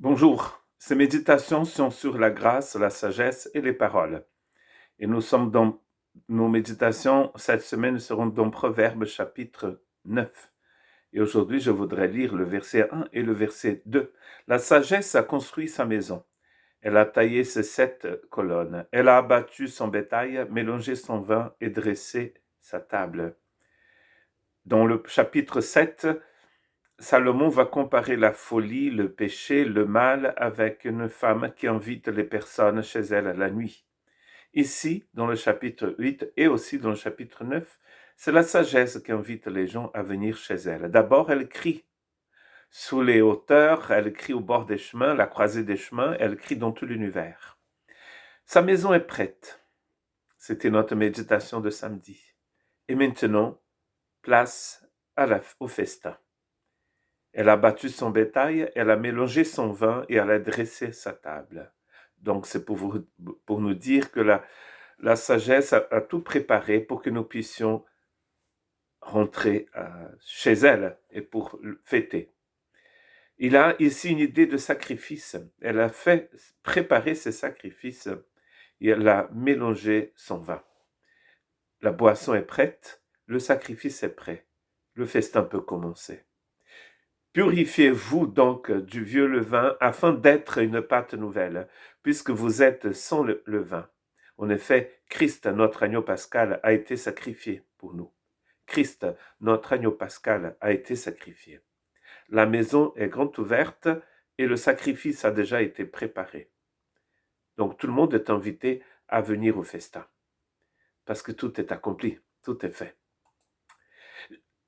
Bonjour, ces méditations sont sur la grâce, la sagesse et les paroles. Et nous sommes dans nos méditations, cette semaine seront dans Proverbes chapitre 9. Et aujourd'hui, je voudrais lire le verset 1 et le verset 2. La sagesse a construit sa maison. Elle a taillé ses 7 colonnes. Elle a abattu son bétail, mélangé son vin et dressé sa table. Dans le chapitre 7, Salomon va comparer la folie, le péché, le mal avec une femme qui invite les personnes chez elle la nuit. Ici, dans le chapitre 8 et aussi dans le chapitre 9, c'est la sagesse qui invite les gens à venir chez elle. D'abord, elle crie sous les hauteurs, elle crie au bord des chemins, la croisée des chemins, elle crie dans tout l'univers. Sa maison est prête. C'était notre méditation de samedi. Et maintenant, place au festin. Elle a battu son bétail, elle a mélangé son vin et elle a dressé sa table. Donc c'est pour nous dire que la sagesse a tout préparé pour que nous puissions rentrer chez elle et pour fêter. Il a ici une idée de sacrifice. Elle a fait préparer ses sacrifices et elle a mélangé son vin. La boisson est prête, le sacrifice est prêt. Le festin peut commencer. Purifiez-vous donc du vieux levain afin d'être une pâte nouvelle, puisque vous êtes sans le levain. En effet, Christ, notre agneau pascal, a été sacrifié pour nous. Christ, notre agneau pascal, a été sacrifié. La maison est grande ouverte et le sacrifice a déjà été préparé. Donc tout le monde est invité à venir au festin, parce que tout est accompli, tout est fait.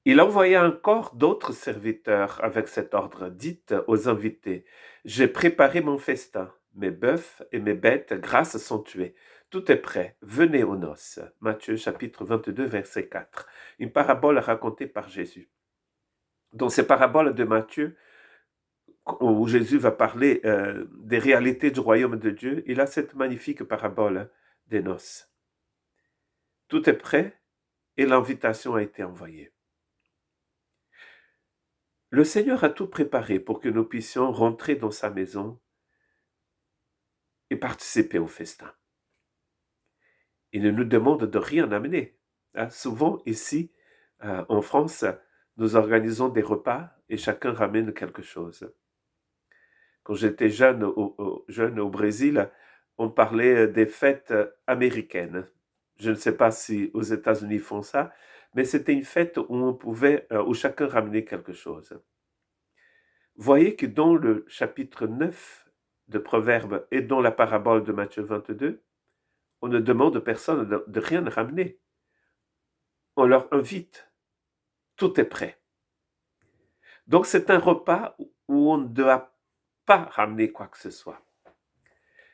Il envoya encore d'autres serviteurs avec cet ordre. Dites aux invités, j'ai préparé mon festin. Mes bœufs et mes bêtes grasses sont tués. Tout est prêt. Venez aux noces. Matthieu chapitre 22, verset 4. Une parabole racontée par Jésus. Dans ces paraboles de Matthieu, où Jésus va parler des réalités du royaume de Dieu, il a cette magnifique parabole des noces. Tout est prêt et l'invitation a été envoyée. Le Seigneur a tout préparé pour que nous puissions rentrer dans sa maison et participer au festin. Il ne nous demande de rien amener. Souvent ici, en France, nous organisons des repas et chacun ramène quelque chose. Quand j'étais jeune au Brésil, on parlait des fêtes américaines. Je ne sais pas si aux États-Unis ils font ça, mais c'était une fête où chacun ramenait quelque chose. Voyez que dans le chapitre 9 de Proverbes et dans la parabole de Matthieu 22, on ne demande aux personnes de rien ramener. On leur invite. Tout est prêt. Donc c'est un repas où on ne doit pas ramener quoi que ce soit.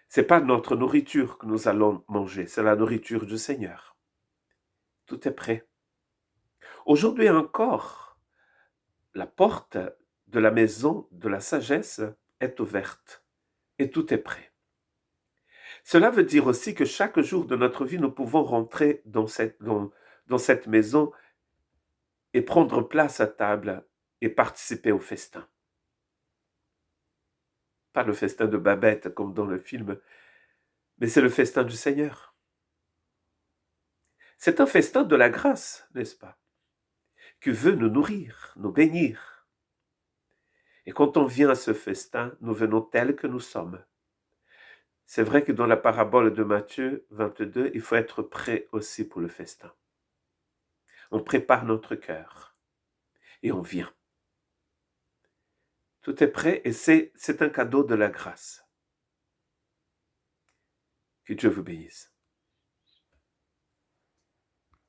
C'est pas notre nourriture que nous allons manger, c'est la nourriture du Seigneur. Tout est prêt. Aujourd'hui encore, la porte de la maison de la sagesse est ouverte et tout est prêt. Cela veut dire aussi que chaque jour de notre vie, nous pouvons rentrer dans cette maison et prendre place à table et participer au festin. Pas le festin de Babette comme dans le film, mais c'est le festin du Seigneur. C'est un festin de la grâce, n'est-ce pas? Qui veut nous nourrir, nous bénir. Et quand on vient à ce festin, nous venons tels que nous sommes. C'est vrai que dans la parabole de Matthieu 22, il faut être prêt aussi pour le festin. On prépare notre cœur et on vient. Tout est prêt et c'est un cadeau de la grâce. Que Dieu vous bénisse.